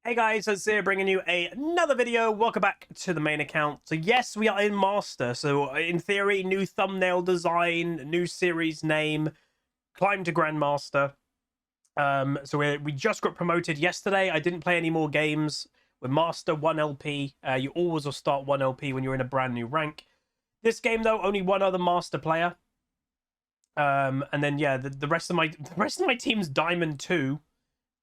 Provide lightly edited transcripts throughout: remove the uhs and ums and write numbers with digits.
Hey guys, it's here bringing you another video. Welcome back to the main account. So yes, we are in Master. So in theory, new thumbnail design, new series name, climb to Grandmaster. So we just got promoted yesterday. I didn't play any more games. We're Master 1 LP. You always will start 1 LP when you're in a brand new rank. This game though, only one other Master player. And then yeah, the rest of my team's Diamond 2.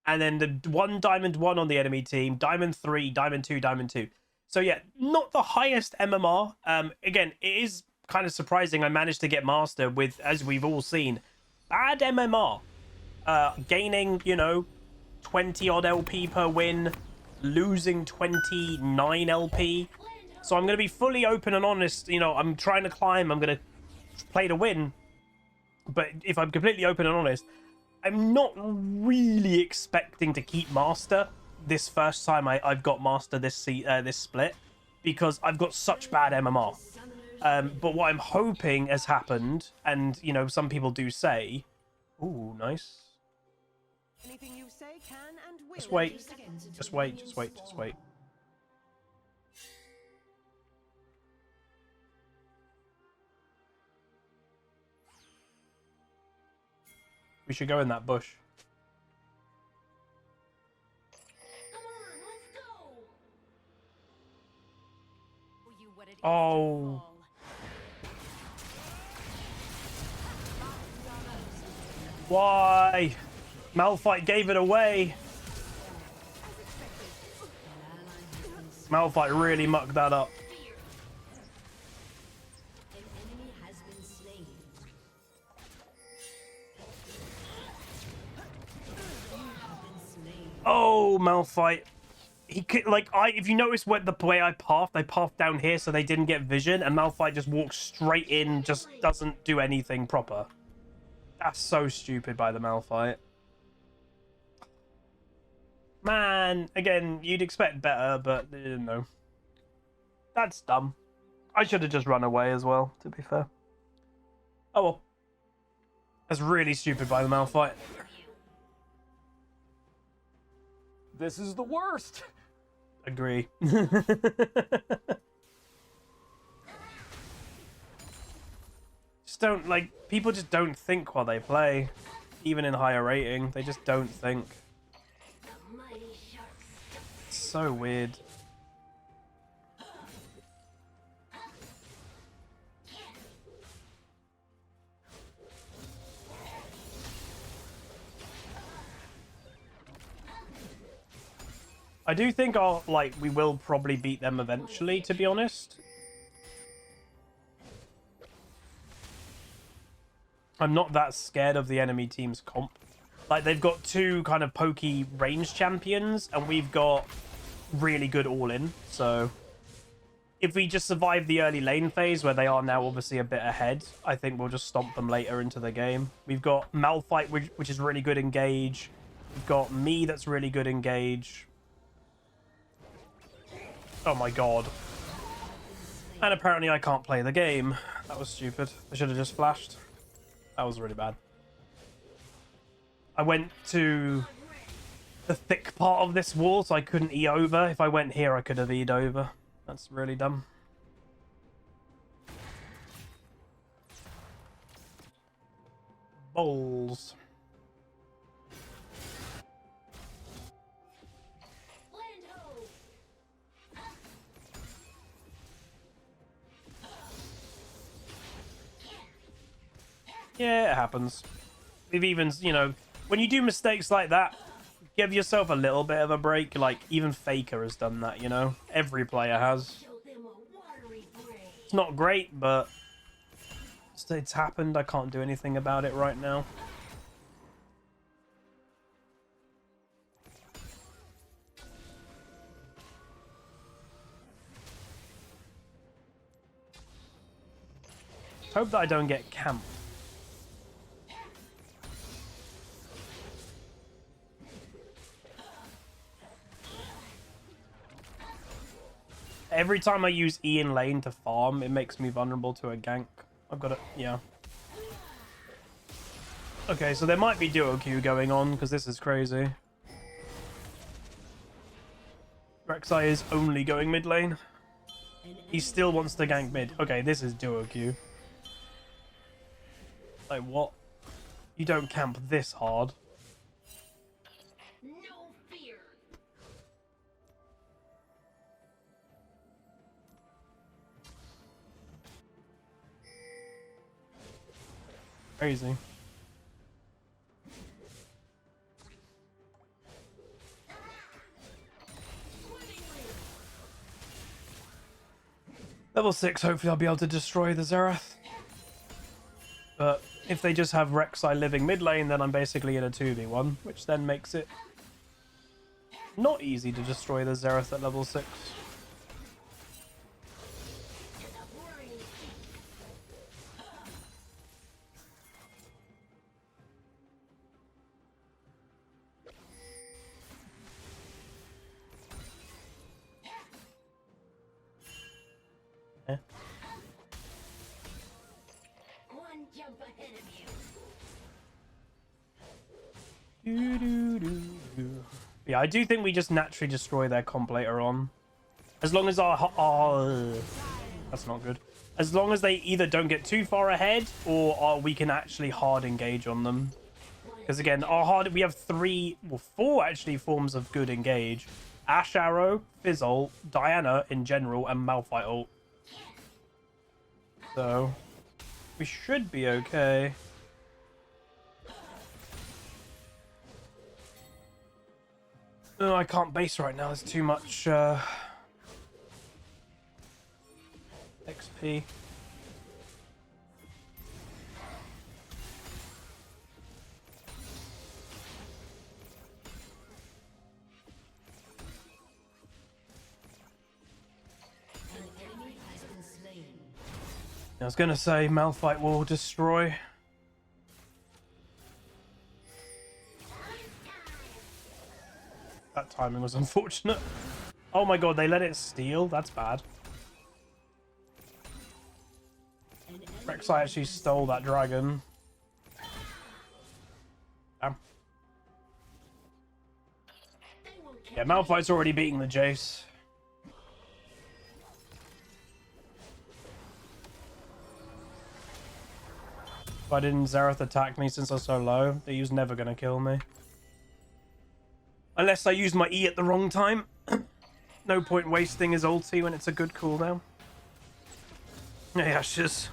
And then the one Diamond 1 on the enemy team, Diamond 3, Diamond 2, Diamond 2. So yeah, not the highest MMR. Again, it is kind of surprising I managed to get Master with, as we've all seen, bad MMR. Gaining, 20 odd LP per win, losing 29 LP. So I'm going to be fully open and honest. I'm trying to climb. I'm going to play to win. But if I'm completely open and honest, I'm not really expecting to keep Master this first time I've got Master this split, because I've got such bad MMR. But what I'm hoping has happened, and some people do say, "Ooh, nice." Anything you say can and will. Just wait, just wait, just wait, just wait. We should go in that bush. Come on, let's go. Oh. Why? Malphite gave it away. Malphite really mucked that up. Oh, Malphite. He could, if you notice what the way I pathed down here so they didn't get vision, and Malphite just walks straight in, just doesn't do anything proper. That's so stupid by the Malphite. Man, again, you'd expect better, but they didn't know. That's dumb. I should have just run away as well, to be fair. Oh well. That's really stupid by the Malphite. This is the worst. Agree. Just don't, people just don't think while they play. Even in higher rating, they just don't think. It's so weird. I do think we will probably beat them eventually, to be honest. I'm not that scared of the enemy team's comp. They've got two kind of pokey range champions, and we've got really good all-in. So if we just survive the early lane phase, where they are now obviously a bit ahead, I think we'll just stomp them later into the game. We've got Malphite, which is really good engage. We've got me that's really good engage. Oh my god. And apparently I can't play the game. That was stupid. I should have just flashed. That was really bad. I went to the thick part of this wall, so I couldn't E over. If I went here, I could have E'd over. That's really dumb. Bowls. Yeah, it happens. We've even, when you do mistakes like that, give yourself a little bit of a break. Even Faker has done that, Every player has. It's not great, but it's happened. I can't do anything about it right now. Hope that I don't get camped. Every time I use E in lane to farm, it makes me vulnerable to a gank. I've got it, yeah. Okay, so there might be duo Q going on, because this is crazy. Rek'Sai is only going mid lane. He still wants to gank mid. Okay, this is duo Q. Like, what? You don't camp this hard. No fear. Crazy. Level 6, hopefully I'll be able to destroy the Xerath. But if they just have Rek'Sai living mid lane, then I'm basically in a 2v1, which then makes it not easy to destroy the Xerath at level 6. Eh. One jump ahead of you. Yeah, I do think we just naturally destroy their comp later on. As long as that's not good. As long as they either don't get too far ahead or we can actually hard engage on them. Because again, we have four actually forms of good engage. Ash Arrow, Fizz ult, Diana in general, and Malphite ult. So we should be okay. No, I can't base right now. There's too much XP. I was gonna say Malphite will destroy. That timing was unfortunate. Oh my god, they let it steal? That's bad. Rek'Sai actually stole that dragon. Damn. Yeah, Malphite's already beating the Jace. Why didn't Xerath attack me since I was so low? He was never gonna kill me. Unless I use my E at the wrong time. No point wasting his ulti when it's a good cooldown. Yeah, just...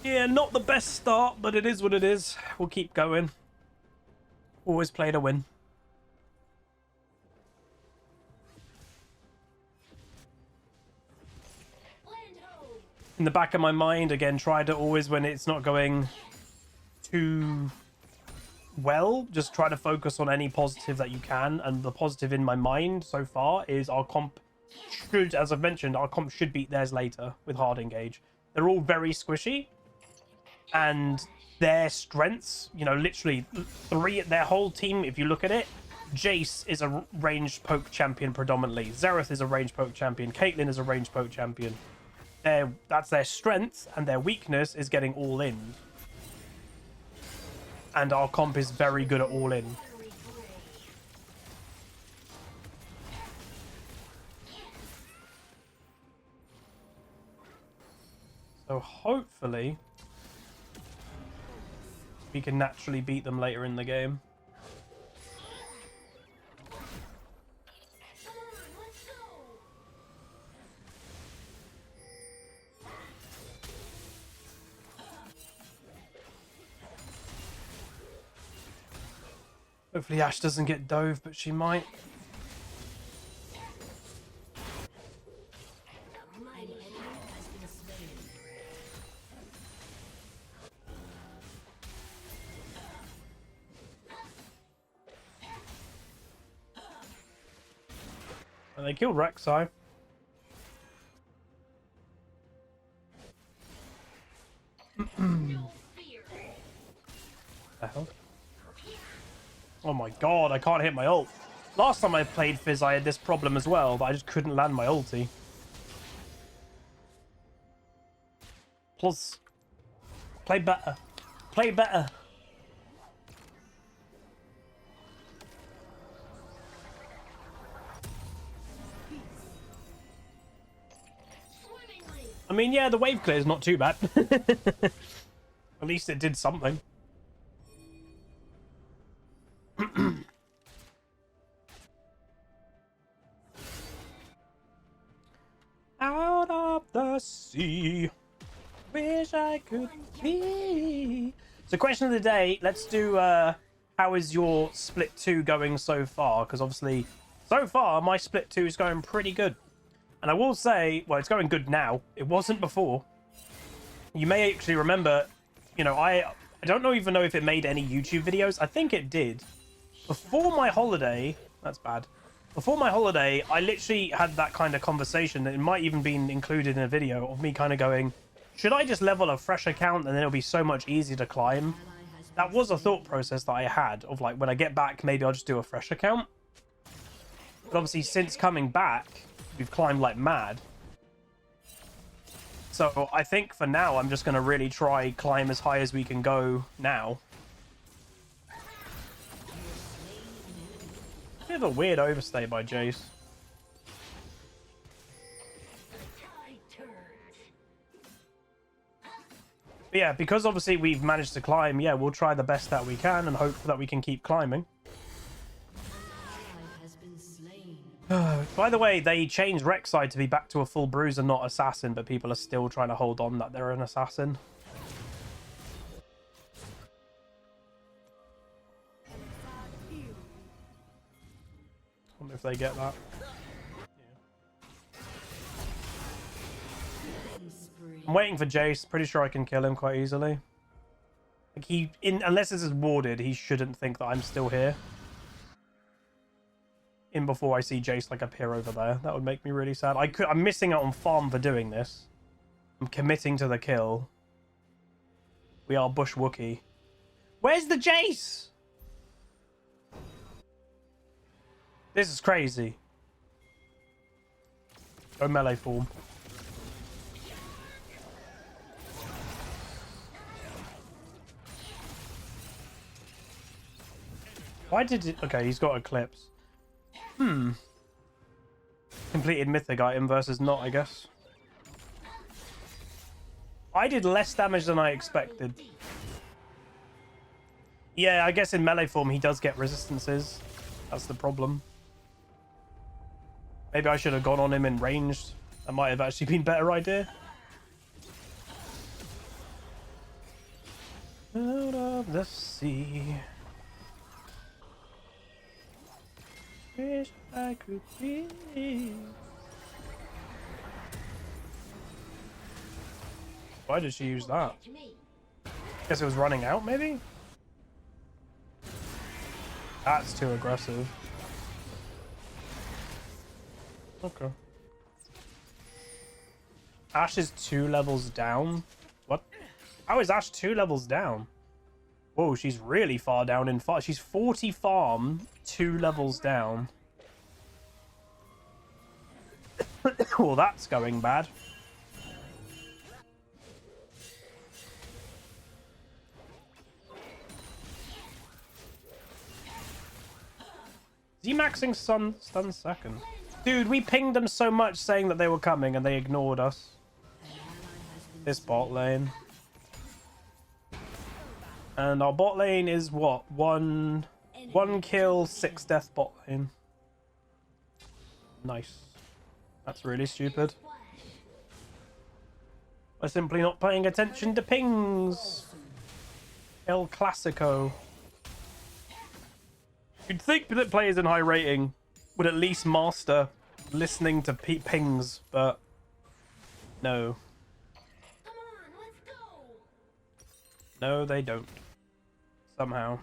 Yeah, not the best start, but it is what it is. We'll keep going. Always play to win. In the back of my mind, again, try to always, when it's not going too well, just try to focus on any positive that you can. And the positive in my mind so far is our comp should, as I've mentioned, our comp should beat theirs later with hard engage. They're all very squishy, and their strengths, you know, literally their whole team, if you look at it, Jace is a ranged poke champion predominantly. Xerath is a ranged poke champion. Caitlyn is a ranged poke champion. That's their strength, and their weakness is getting all in. And our comp is very good at all in. So hopefully we can naturally beat them later in the game. Hopefully Ashe doesn't get dove, but she might. And they killed Rek'Sai. The hell? Oh my god, I can't hit my ult. Last time I played Fizz, I had this problem as well, but I just couldn't land my ulti. Plus, play better. Play better. I mean, yeah, the wave clear is not too bad. At least it did something. Out of the sea, wish I could be. So, question of the day. Let's do. How is your split 2 going so far? Because obviously, so far my split 2 is going pretty good. And I will say, well, it's going good now. It wasn't before. You may actually remember, you know, I don't even know if it made any YouTube videos. I think it did. Before my holiday, that's bad. Before my holiday, I literally had that kind of conversation. It might even been included in a video of me kind of going, should I just level a fresh account and then it'll be so much easier to climb? That was a thought process that I had of like, when I get back, maybe I'll just do a fresh account. But obviously, since coming back, we've climbed like mad. So I think for now, I'm just going to really try climb as high as we can go now. Bit of a weird overstay by Jace. But yeah, because obviously we've managed to climb, yeah, we'll try the best that we can and hope that we can keep climbing. By the way, they changed Rek'Sai to be back to a full bruiser, not assassin, but people are still trying to hold on that they're an assassin. I wonder if they get that. I'm waiting for Jace. Pretty sure I can kill him quite easily. Like unless this is warded, he shouldn't think that I'm still here. In before I see Jace like appear over there. That would make me really sad. I'm missing out on farm for doing this. I'm committing to the kill. We are Bush Wookie. Where's the Jace? This is crazy. Go melee form. Why did it... Okay, he's got Eclipse. Completed mythic item versus not, I guess. I did less damage than I expected. Yeah, I guess in melee form he does get resistances. That's the problem. Maybe I should have gone on him in ranged. That might have actually been a better idea. Out of the sea. Wish I could be. Why did she use that? Guess it was running out, maybe? That's too aggressive. Okay. Ashe is 2 levels down? What? How is Ashe 2 levels down? Whoa, she's really far down in farm. She's 40 farm, 2 levels down. Well, that's going bad. Is he maxing stun second? Dude, we pinged them so much saying that they were coming and they ignored us. This bot lane. And our bot lane is what? One kill, 6 death bot lane. Nice. That's really stupid. We're simply not paying attention to pings. El Clasico. You'd think that players in high rating would at least master listening to pings, but no. Come on, let's go. No, they don't. Somehow.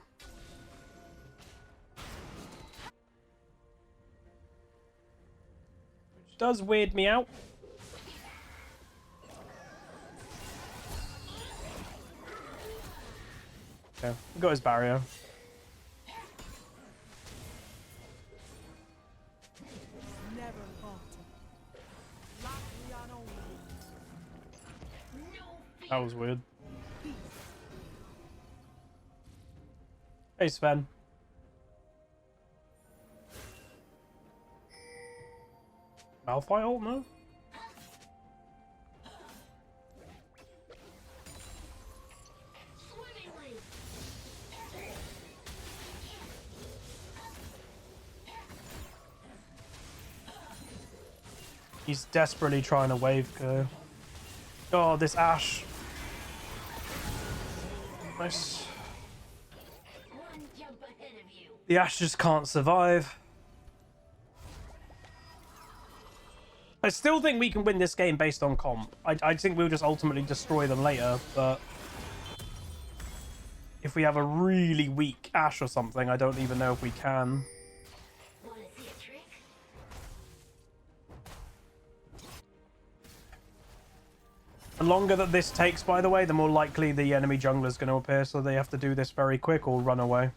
Which does weird me out. Okay, we got his barrier. That was weird. Hey, Sven. Malphite ult, no? He's desperately trying to wave go. Oh, this Ashe. Nice. One jump ahead of you. The Ashe just can't survive. I still think we can win this game based on comp. I think we'll just ultimately destroy them later, but if we have a really weak Ashe or something, I don't even know if we can. Wanna see a trick? The longer that this takes, by the way, the more likely the enemy jungler is going to appear, so they have to do this very quick or run away.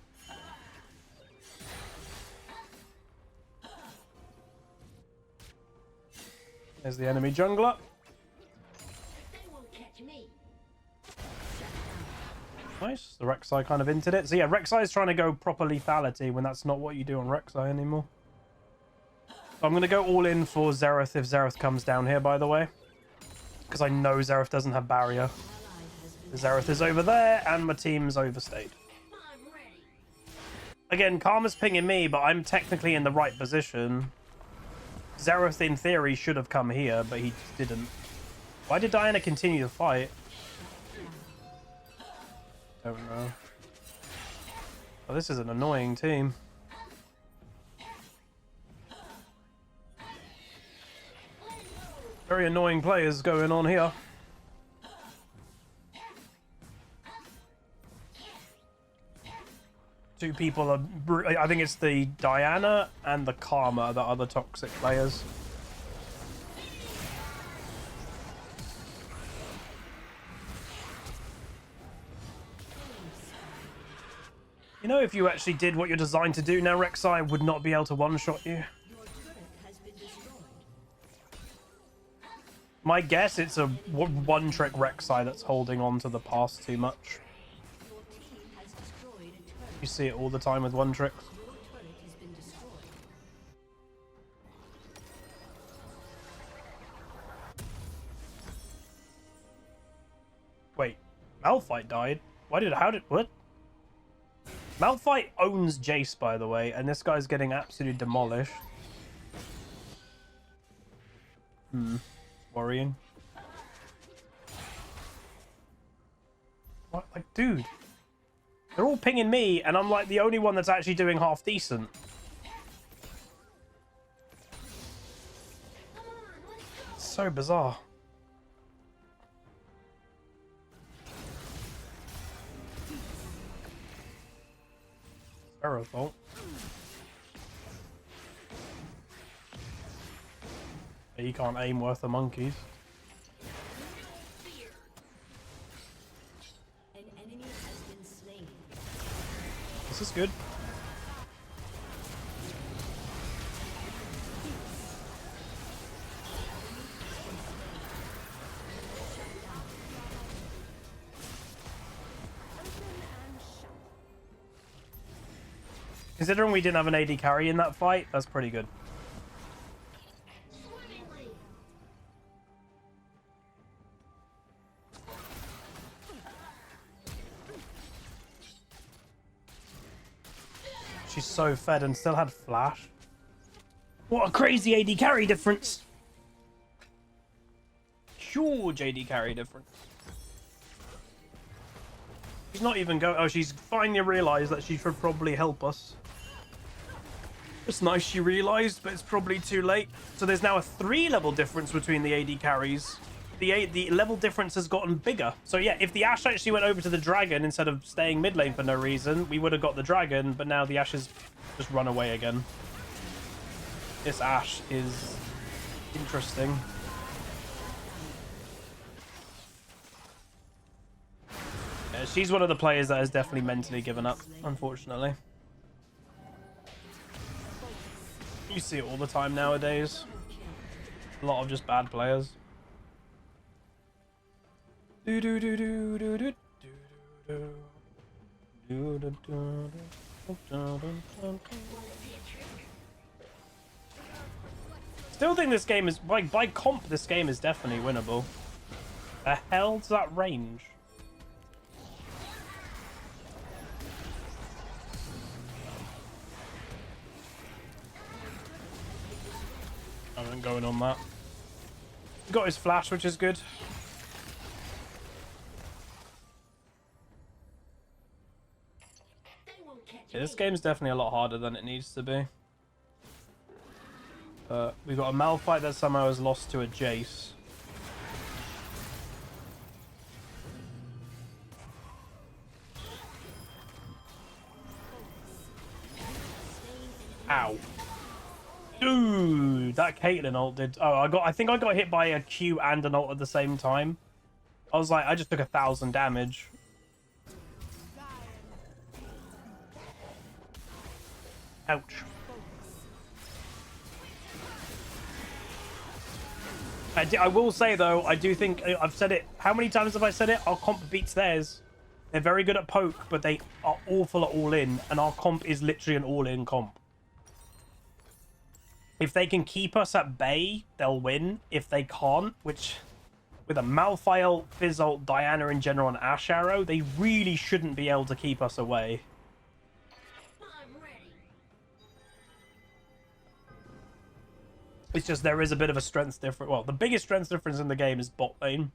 There's the enemy jungler. They won't catch me. Nice. The Rek'Sai kind of hinted it. So yeah, Rek'Sai is trying to go proper lethality when that's not what you do on Rek'Sai anymore. So I'm going to go all in for Xerath if Xerath comes down here, by the way. Because I know Xerath doesn't have barrier. Xerath is over there, and my team's overstayed. I'm ready. Again, Karma's pinging me, but I'm technically in the right position. Xerath, in theory, should have come here, but he just didn't. Why did Diana continue the fight? Don't know. Oh, this is an annoying team. Very annoying players going on here. Two people are... I think it's the Diana and the Karma that are the toxic players. You know, if you actually did what you're designed to do now, Rek'Sai would not be able to one-shot you. My guess, it's a one-trick Rek'Sai that's holding on to the pass too much. You see it all the time with one-tricks. Wait, Malphite died? What? Malphite owns Jace, by the way, and this guy's getting absolutely demolished. Worrying. What? Like, dude. They're all pinging me, and I'm like the only one that's actually doing half decent. It's so bizarre. Arrow fault. He can't aim worth the monkeys. An enemy has been slain. This is good. Considering we didn't have an AD carry in that fight, that's pretty good. Swimmingly. She's so fed and still had flash. What a crazy AD carry difference. Huge AD carry difference. She's not even going... Oh, she's finally realised that she should probably help us. It's nice she realised, but it's probably too late. So there's now a 3-level difference between the AD carries. The level difference has gotten bigger. So yeah, if the Ashe actually went over to the dragon instead of staying mid lane for no reason, we would have got the dragon, but now the Ashe has just run away again. This Ashe is interesting. Yeah, she's one of the players that has definitely mentally given up, unfortunately. You see it all the time nowadays. A lot of just bad players. Still think this game is, by comp, this game is definitely winnable. The hell's that range? I wasn't going on that. Got his flash, which is good. They won't catch Yeah, this me. game's definitely a lot harder than it needs to be. We've got a Malphite that somehow has lost to a Jace. Ow. Dude, that Caitlyn ult did... Oh, I think I got hit by a Q and an ult at the same time. I was like, I just took 1,000 damage. Ouch. I will say, though, I do think... I've said it... How many times have I said it? Our comp beats theirs. They're very good at poke, but they are awful at all-in. And our comp is literally an all-in comp. If they can keep us at bay, they'll win. If they can't, which... With a Malphite ult, Fizz ult, Diana in general, and Ash Arrow, they really shouldn't be able to keep us away. I'm ready. It's just there is a bit of a strength difference. Well, the biggest strength difference in the game is bot lane.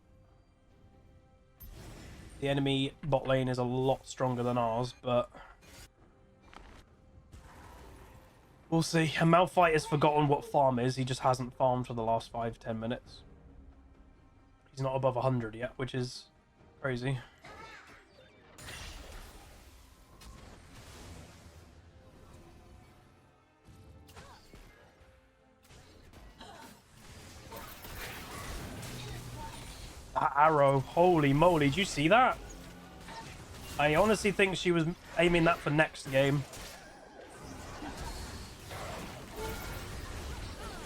The enemy bot lane is a lot stronger than ours, but... We'll see. A Malphite has forgotten what farm is. He just hasn't farmed for the last 5-10 minutes. He's not above 100 yet, which is crazy. That arrow, holy moly, did you see that? I honestly think she was aiming that for next game.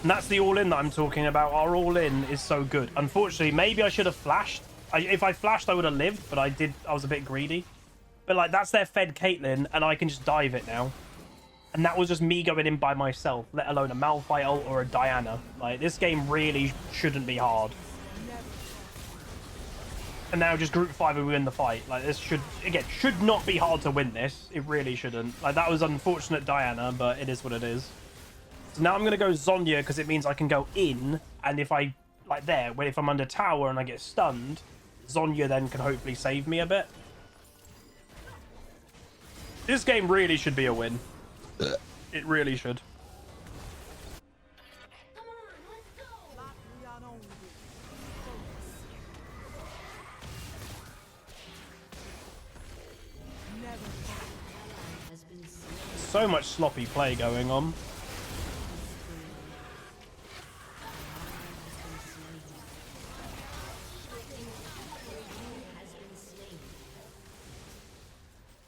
And that's the all-in that I'm talking about. Our all-in is so good. Unfortunately, maybe I should have flashed. If I flashed, I would have lived, but I was a bit greedy. But, like, that's their fed Caitlyn, and I can just dive it now. And that was just me going in by myself, let alone a Malphite ult or a Diana. Like, this game really shouldn't be hard. And now just group 5 and we win the fight. Like, this should not be hard to win this. It really shouldn't. Like, that was unfortunate Diana, but it is what it is. So now I'm going to go Zhonya because it means I can go in, and if I, like there, if I'm under tower and I get stunned, Zhonya then can hopefully save me a bit. This game really should be a win. It really should. Come on, let's go. Has been slain. So much sloppy play going on.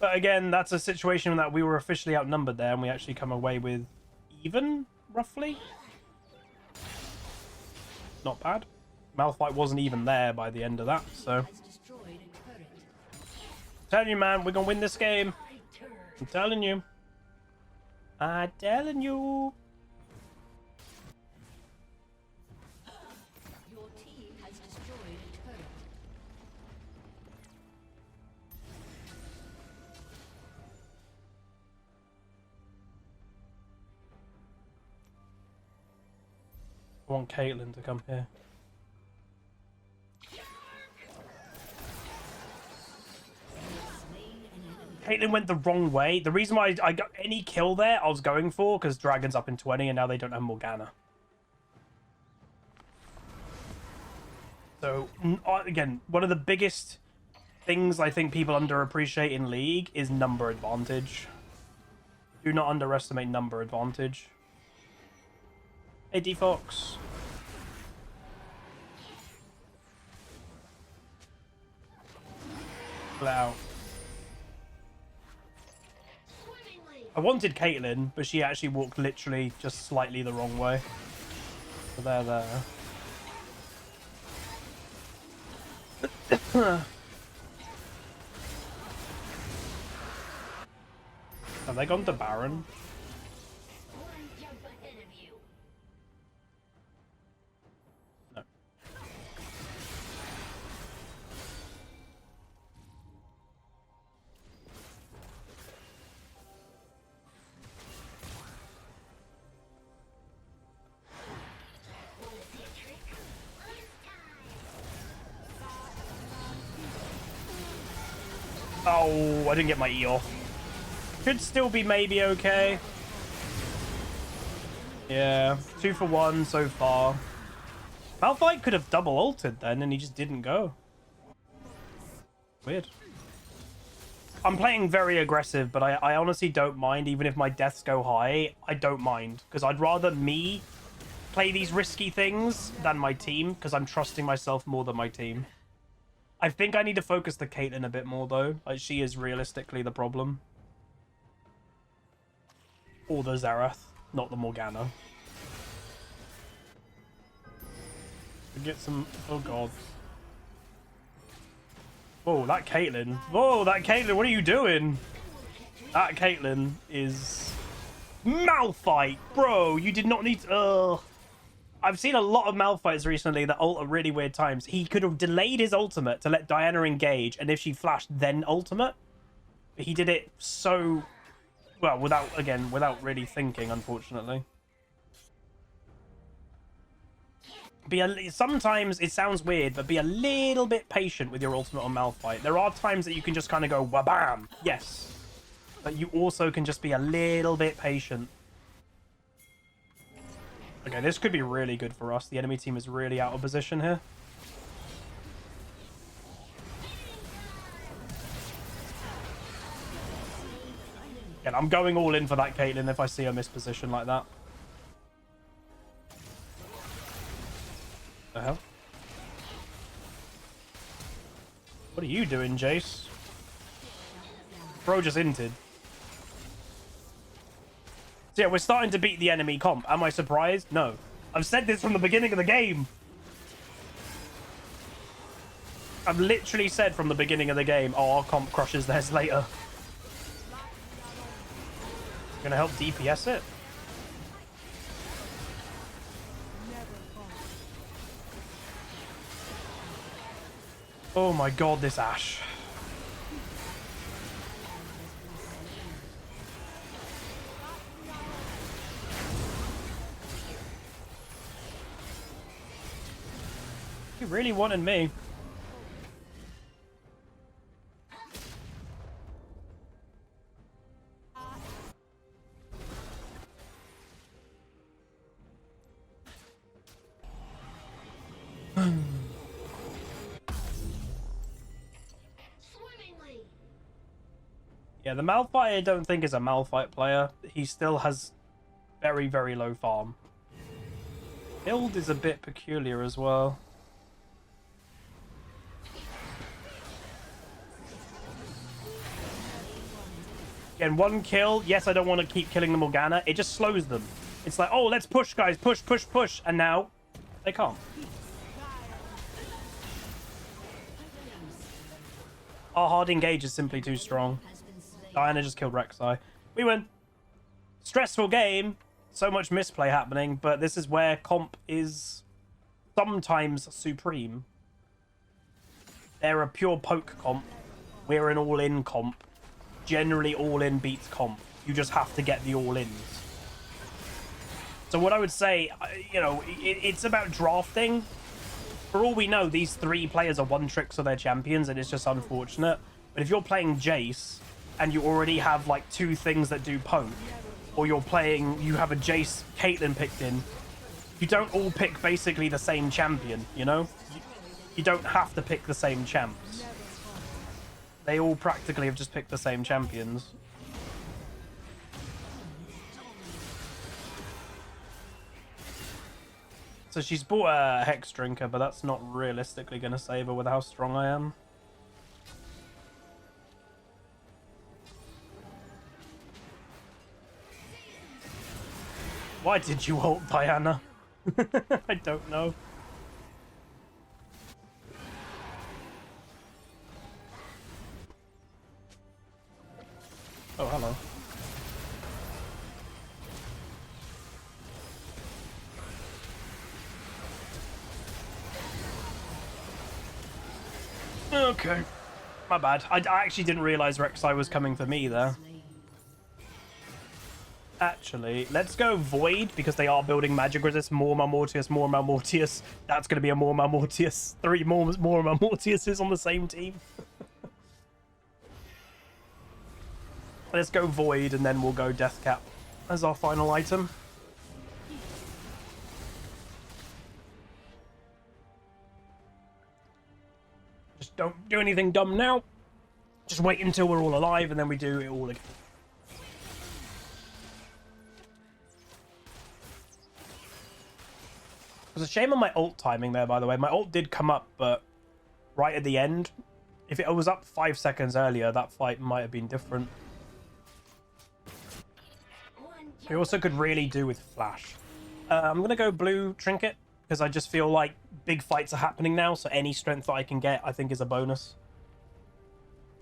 But again, that's a situation that we were officially outnumbered there, and we actually come away with even, roughly. Not bad. Malphite wasn't even there by the end of that, so. Has destroyed a turret. Telling you, man, we're gonna win this game. My turn. I'm telling you. I'm telling you. Your team has destroyed a turret. I want Caitlyn to come here. Caitlyn went the wrong way. The reason why I got any kill there, I was going for, because Dragon's up in 20, and now they don't have Morgana. So, again, one of the biggest things I think people underappreciate in League is number advantage. Do not underestimate number advantage. Hey, D-Fox. Pull it out. I wanted Caitlyn, but she actually walked literally just slightly the wrong way. So there. Have they gone to Baron? One jump ahead of you. No. Wanna see a trick? Let's Oh, I didn't get my E off. Should still be maybe okay. Yeah, 2 for 1 so far. Malphite could have double ulted then, and he just didn't go. Weird. I'm playing very aggressive, but I honestly don't mind. Even if my deaths go high, I don't mind. Because I'd rather me play these risky things than my team, because I'm trusting myself more than my team. I think I need to focus the Caitlyn a bit more, though. Like, she is realistically the problem. Or the Xerath, not the Morgana. Get some... Oh, God. Whoa, that Caitlyn. Whoa, that Caitlyn, what are you doing? That Caitlyn is... Malphite! Bro, you did not need to... Ugh. I've seen a lot of Malphites recently that ult at really weird times. He could have delayed his ultimate to let Diana engage, and if she flashed, then ultimate. But he did it so... Well, without really thinking, unfortunately. Sometimes it sounds weird, but be a little bit patient with your ultimate on Malphite. There are times that you can just kind of go wabam, yes, but you also can just be a little bit patient. Okay, this could be really good for us. The enemy team is really out of position here. And I'm going all in for that Caitlyn if I see her misposition like that. The hell? What are you doing, Jace? Bro just inted. So yeah, we're starting to beat the enemy comp. Am I surprised? No. I've said this from the beginning of the game. I've literally said from the beginning of the game, oh, our comp crushes theirs later. Gonna help DPS it? Oh my god, this Ashe. He really wanted me. Yeah, the Malphite I don't think is a Malphite player. He still has very, very low farm. Build is a bit peculiar as well. Again, 1 kill. Yes, I don't want to keep killing the Morgana. It just slows them. It's like, oh, let's push, guys. Push, push, push. And now they can't. Our hard engage is simply too strong. Diana just killed Rek'Sai. We win. Stressful game. So much misplay happening, but this is where comp is sometimes supreme. They're a pure poke comp. We're an all-in comp. Generally, all-in beats comp. You just have to get the all-ins. So what I would say, you know, it's about drafting. For all we know, these 3 players are one-tricks of their champions, and it's just unfortunate. But if you're playing Jace, and you already have like 2 things that do poke, or you have a Jace Caitlyn picked in, you don't all pick basically the same champion, you know? You don't have to pick the same champs. They all practically have just picked the same champions. So she's bought a Hex Drinker, but that's not realistically going to save her with how strong I am. Why did you ult Diana? I don't know. Oh, hello. Okay. My bad. I actually didn't realize Rek'Sai was coming for me there. Actually, let's go Void, because they are building magic resist. More Malmortius, more Malmortius. That's going to be a more Malmortius. 3 more Malmortiuses on the same team. Let's go Void, and then we'll go Death Cap as our final item. Just don't do anything dumb now. Just wait until we're all alive, and then we do it all again. It was a shame on my ult timing there, by the way. My ult did come up, but right at the end. If it was up 5 seconds earlier, that fight might have been different. We also could really do with Flash. I'm going to go blue Trinket, because I just feel like big fights are happening now, so any strength that I can get, I think, is a bonus.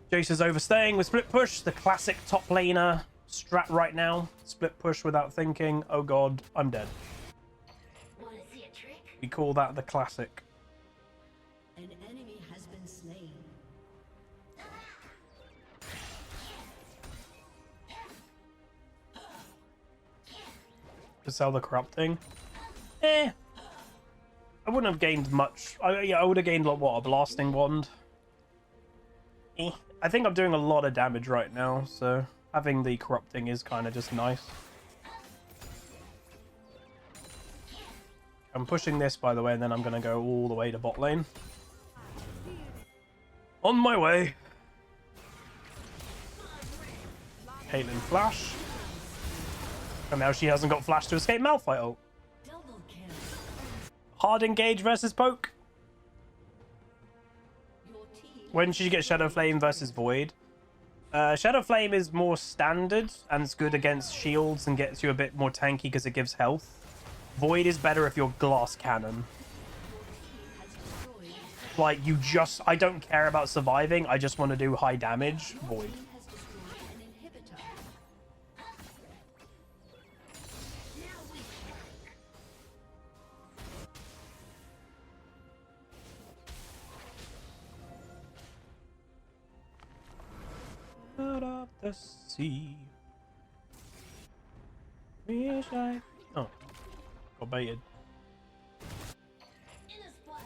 Jace is overstaying with Split Push, the classic top laner strat right now. Split Push without thinking. Oh god, I'm dead. Wanna see a trick? We call that the classic. An enemy has been slain. To sell the corrupting. I wouldn't have gained much. I would have gained, like, what, a blasting wand? I think I'm doing a lot of damage right now, so having the corrupting is kind of just nice. I'm pushing this, by the way, and then I'm going to go all the way to bot lane. On my way. Caitlyn flash. And now she hasn't got flash to escape Malphite ult. Double kill. Hard engage versus poke. Your team When should you get Shadow Flame versus Void? Shadow Flame is more standard and it's good against shields and gets you a bit more tanky because it gives health. Void is better if you're Glass Cannon. has destroyed. Like, I don't care about surviving, I just want to do high damage. Void. Team has destroyed an inhibitor. Out of the sea. Wish I... Oh. Got baited. In a splash.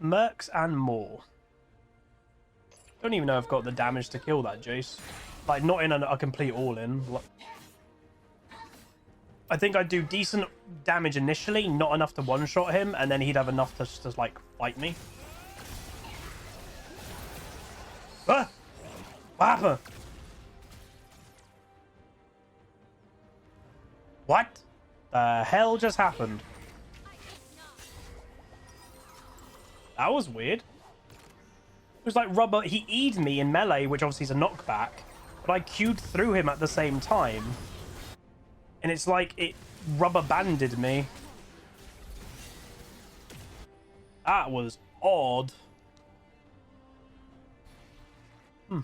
Mercs and more. Don't even know if I've got the damage to kill that Jace. Like, not in a complete all-in. I think I'd do decent damage initially, not enough to one-shot him, and then he'd have enough to just, like, fight me. Ah! What happened? What the hell just happened? That was weird. It was like rubber. He E'd me in melee, which obviously is a knockback, but I Q'd through him at the same time. And it's like it rubber banded me. That was odd. The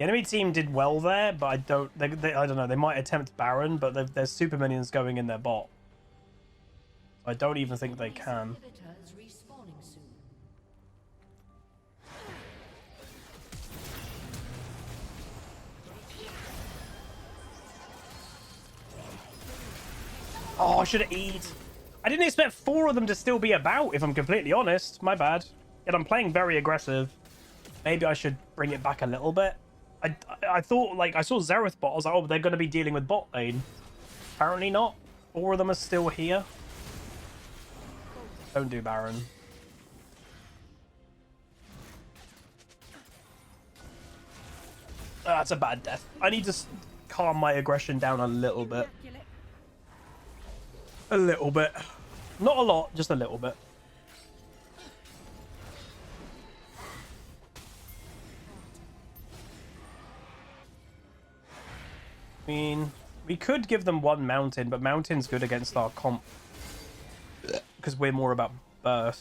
enemy team did well there, but I don't know. They might attempt Baron, but there's super minions going in their bot. I don't even think they can. Inhibitors respawning soon. Oh, I should have E'd. I didn't expect 4 of them to still be about, if I'm completely honest. My bad. Yet I'm playing very aggressive. Maybe I should bring it back a little bit. I thought, like, I saw Xerath bot. I was like, oh, they're going to be dealing with bot lane. Apparently not. 4 of them are still here. Don't do Baron. That's a bad death. I need to calm my aggression down a little bit. A little bit. Not a lot, just a little bit. I mean, we could give them 1 mountain, but mountain's good against our comp. Because we're more about burst.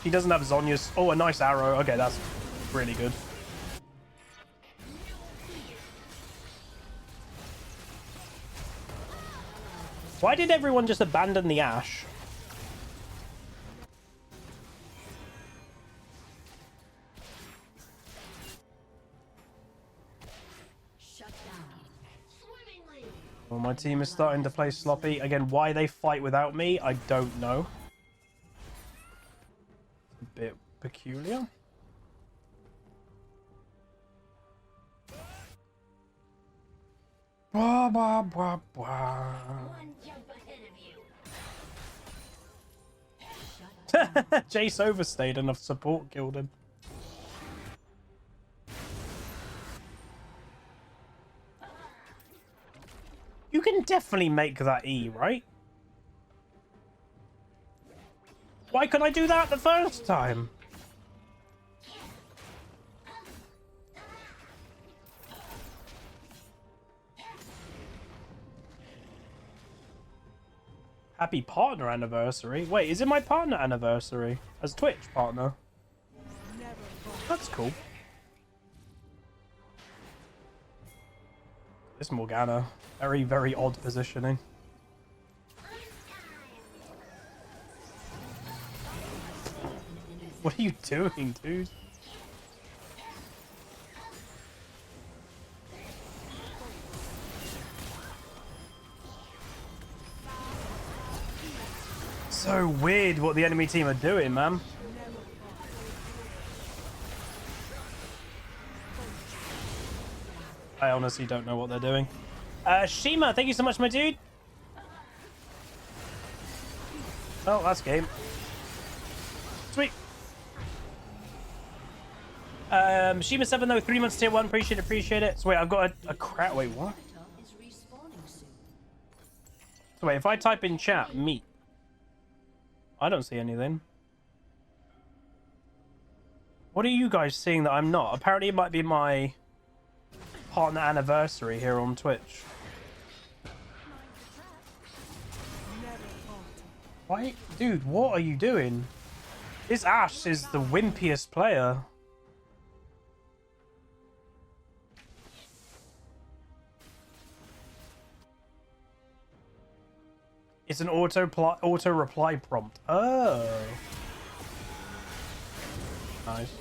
He doesn't have Zhonya's... Oh, a nice arrow. Okay, that's really good. Why did everyone just abandon the Ashe? Well, my team is starting to play sloppy. Again, why they fight without me, I don't know. A bit peculiar. Blah, blah, blah, blah. Jace overstayed enough support killed him. You can definitely make that E, right? Why couldn't I do that the first time? Happy partner anniversary. Wait, is it my partner anniversary? As Twitch partner? That's cool. This Morgana. Very, very odd positioning. What are you doing, dude? So weird what the enemy team are doing, man. I honestly don't know what they're doing. Shima, thank you so much, my dude. Oh, that's game. Sweet. Shima 7 though, 3 months tier 1. Appreciate it. So wait, I've got a crap. Wait, what? So wait, if I type in chat meat, I don't see anything. What are you guys seeing that I'm not? Apparently it might be my partner anniversary here on Twitch. Why? Dude, what are you doing? This Ashe is the wimpiest player. It's an auto reply prompt. Oh. Nice.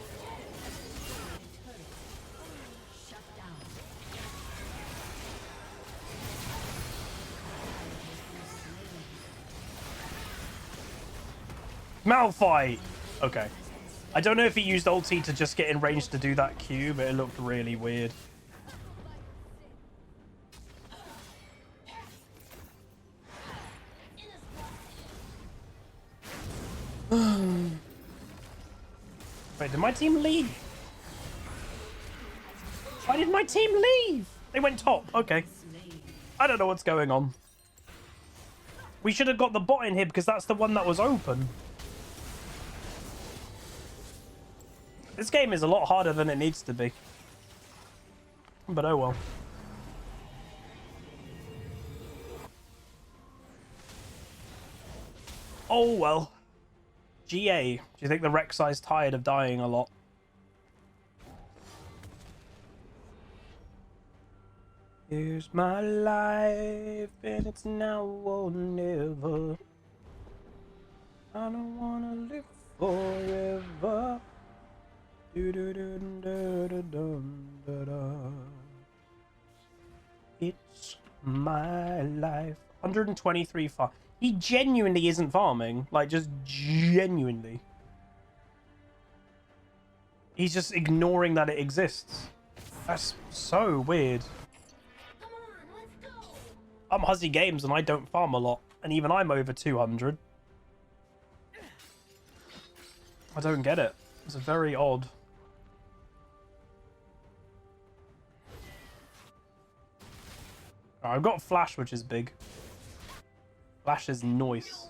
Malphite! Okay. I don't know if he used ulti to just get in range to do that Q, but it looked really weird. Wait, did my team leave? Why did my team leave? They went top. Okay. I don't know what's going on. We should have got the bot in here because that's the one that was open. This game is a lot harder than it needs to be. But oh well. Oh well. GA. Do you think the Rek'Sai's tired of dying a lot? Here's my life, and it's now or never. I don't wanna live forever. It's my life. 123 farm. He genuinely isn't farming. Like, just genuinely. He's just ignoring that it exists. That's so weird. I'm HuzzyGames and I don't farm a lot. And even I'm over 200. I don't get it. It's very odd. I've got Flash, which is big. Flash is noise.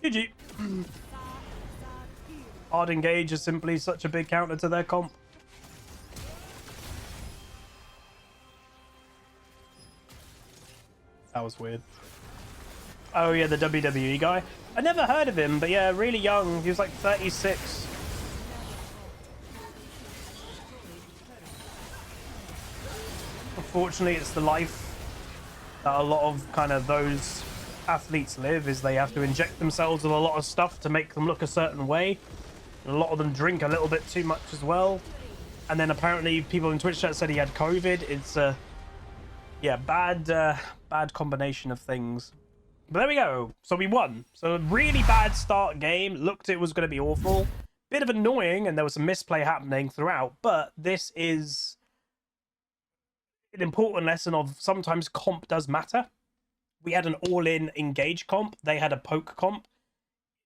GG. Hard engage is simply such a big counter to their comp. That was weird. Oh yeah, the WWE guy. I never heard of him, but yeah, really young. He was like 36. Unfortunately, it's the life that a lot of kind of those athletes live, is they have to inject themselves with a lot of stuff to make them look a certain way. And a lot of them drink a little bit too much as well. And then apparently people in Twitch chat said he had COVID. It's yeah, bad combination of things. But there we go. So we won. So a really bad start game. Looked it was going to be awful. Bit of annoying, and there was some misplay happening throughout. But this is an important lesson of sometimes comp does matter. We had an all-in engage comp. They had a poke comp.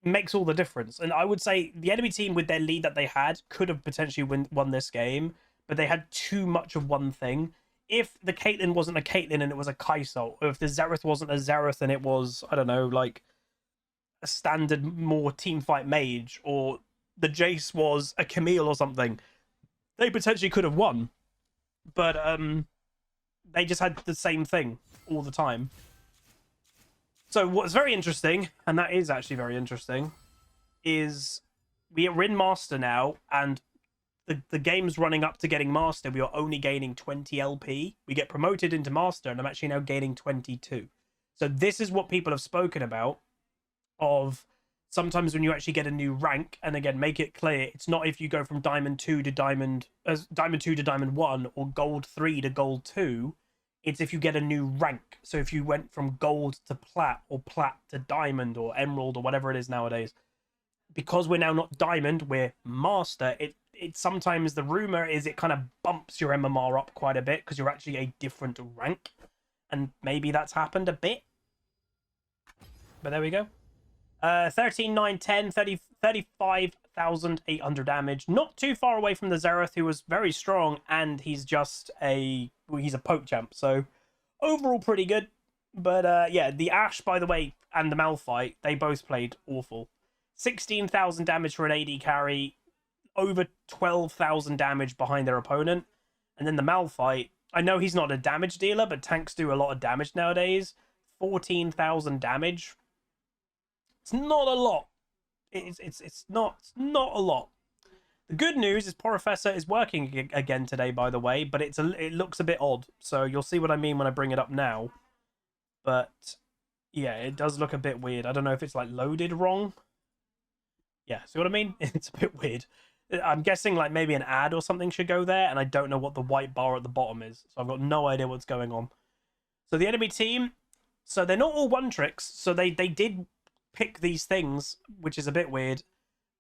It makes all the difference. And I would say the enemy team with their lead that they had could have potentially won this game, but they had too much of one thing. If the Caitlyn wasn't a Caitlyn and it was a Kai'Sa, or if the Xerath wasn't a Xerath and it was, I don't know, like a standard more teamfight mage, or the Jace was a Camille or something, they potentially could have won. But they just had the same thing all the time. So what's very interesting, and that is actually very interesting, is we're in Master now, and the game's running up to getting Master. We are only gaining 20 LP. We get promoted into Master, and I'm actually now gaining 22. So this is what people have spoken about, of sometimes when you actually get a new rank, and again, make it clear, it's not if you go from Diamond 2 to Diamond 2 to Diamond 1, or Gold 3 to Gold 2. It's if you get a new rank. So if you went from gold to plat, or plat to diamond, or emerald, or whatever it is nowadays, because we're now not diamond, we're master. It sometimes, the rumor is, it kind of bumps your MMR up quite a bit because you're actually a different rank, and maybe that's happened a bit. But there we go. 13, 9, 10, 30, 35,800 damage. Not too far away from the Xerath, who was very strong, and he's just he's a poke champ. So overall pretty good. But yeah, the Ashe, by the way, and the Malphite, they both played awful. 16,000 damage for an AD carry, over 12,000 damage behind their opponent. And then the Malphite, I know he's not a damage dealer, but tanks do a lot of damage nowadays. 14,000 damage. It's not a lot. It's not a lot. The good news is Professor is working again today, by the way, but it looks a bit odd. So you'll see what I mean when I bring it up now. But yeah, it does look a bit weird. I don't know if it's like loaded wrong. Yeah, see what I mean? It's a bit weird. I'm guessing like maybe an ad or something should go there, and I don't know what the white bar at the bottom is. So I've got no idea what's going on. So the enemy team, so they're not all one tricks. So they did pick these things, which is a bit weird.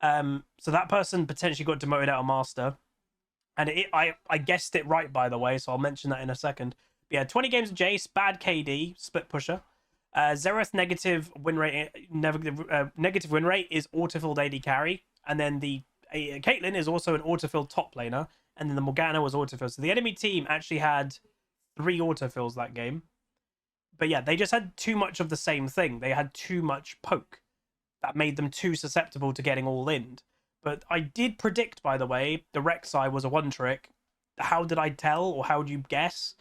So that person potentially got demoted out of Master, and I guessed it right, by the way, so I'll mention that in a second. But yeah, 20 games of Jace, bad KD, split pusher. Xerath negative win rate, negative win rate is autofilled AD carry, and then the Caitlyn is also an autofilled top laner, and then the Morgana was autofilled. So the enemy team actually had 3 autofills that game. But yeah, they just had too much of the same thing. They had too much poke. That made them too susceptible to getting all in. But I did predict, by the way, the Rek'Sai was a one-trick. How did I tell, or how do you guess?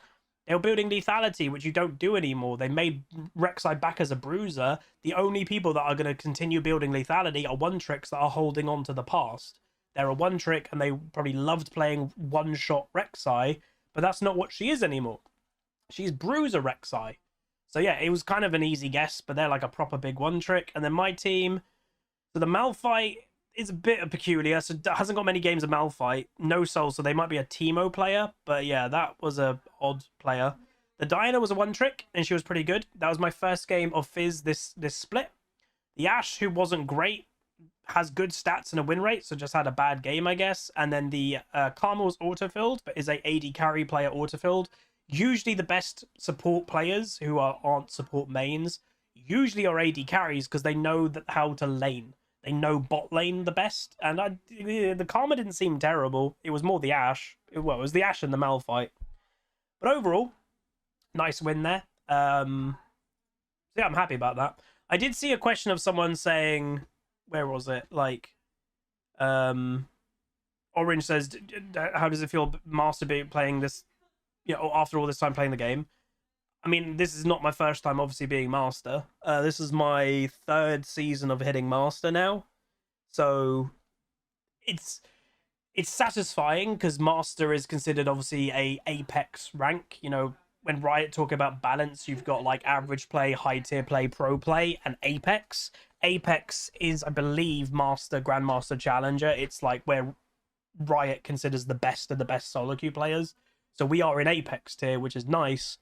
They were building lethality, which you don't do anymore. They made Rek'Sai back as a bruiser. The only people that are going to continue building lethality are one-tricks that are holding on to the past. They're a one-trick, and they probably loved playing one-shot Rek'Sai, but that's not what she is anymore. She's bruiser Rek'Sai. So yeah, it was kind of an easy guess, but they're like a proper big one trick. And then my team, so the Malphite is a bit peculiar. So hasn't got many games of Malphite, no soul, so they might be a Teemo player. But yeah, that was a odd player. The Diana was a one trick, and she was pretty good. That was my first game of Fizz this split. The Ashe, who wasn't great, has good stats and a win rate, so just had a bad game, I guess. And then the Karma's autofilled, but is a AD carry player autofilled. Usually the best support players who aren't support mains usually are AD carries because they know how to lane. They know bot lane the best. And the Karma didn't seem terrible. It was more the Ashe. Well, it was the Ashe and the Malphite. But overall, nice win there. So yeah, I'm happy about that. I did see a question of someone saying, where was it? Like, Orange says, how does it feel, Master playing this, you know, after all this time playing the game? I mean, this is not my first time, obviously, being Master. This is my 3rd season of hitting Master now. So, it's satisfying, because Master is considered, obviously, a Apex rank. You know, when Riot talk about balance, you've got, like, average play, high-tier play, pro play, and Apex. Apex is, I believe, Master, Grandmaster, Challenger. It's, like, where Riot considers the best of the best solo queue players. So we are in Apex tier, which is nice.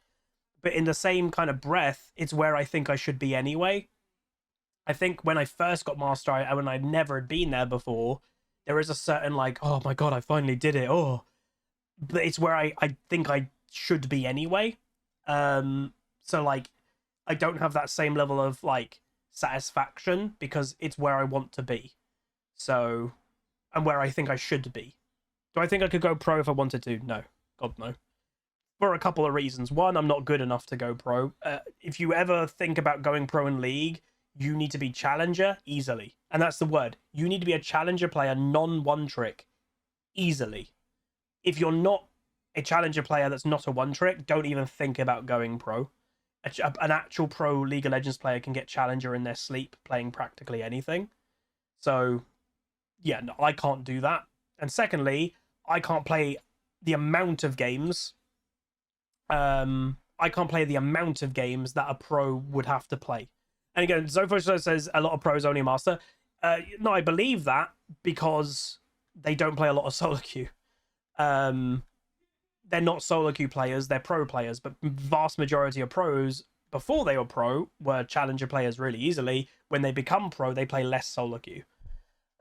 But in the same kind of breath, it's where I think I should be anyway. I think when I first got Master, when I'd never been there before, there is a certain, like, oh my god, I finally did it. Oh, but it's where I think I should be anyway. So, like, I don't have that same level of, like, satisfaction, because it's where I want to be. So, and where I think I should be. Do I think I could go pro if I wanted to? No. God, no. For a couple of reasons. One, I'm not good enough to go pro. If you ever think about going pro in League, you need to be challenger easily. And that's the word. You need to be a challenger player, non-one trick, easily. If you're not a challenger player that's not a one trick, don't even think about going pro. An actual pro League of Legends player can get challenger in their sleep playing practically anything. So, yeah, no, I can't do that. And secondly, I can't play the amount of games. I can't play the amount of games that a pro would have to play. And again, Zofo says a lot of pros only Master. No, I believe that because they don't play a lot of solo queue. They're not solo queue players, they're pro players, but vast majority of pros before they were pro were challenger players really easily. When they become pro, they play less solo queue.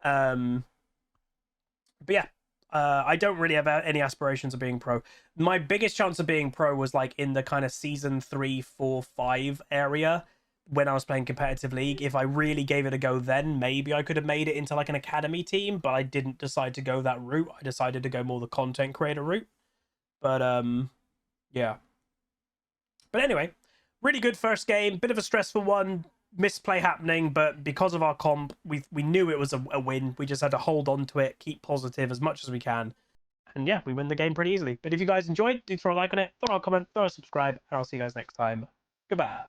But yeah, I don't really have any aspirations of being pro. My biggest chance of being pro was like in the kind of season 3, 4, 5 area when I was playing competitive League. If I really gave it a go then, maybe I could have made it into like an academy team, but I didn't decide to go that route. I decided to go more the content creator route. But yeah. But anyway, really good first game. Bit of a stressful one. Misplay happening, but because of our comp, we knew it was a win. We just had to hold on to it, keep positive as much as we can. And yeah, we win the game pretty easily. But if you guys enjoyed, do throw a like on it, throw a comment, throw a subscribe, and I'll see you guys next time. Goodbye.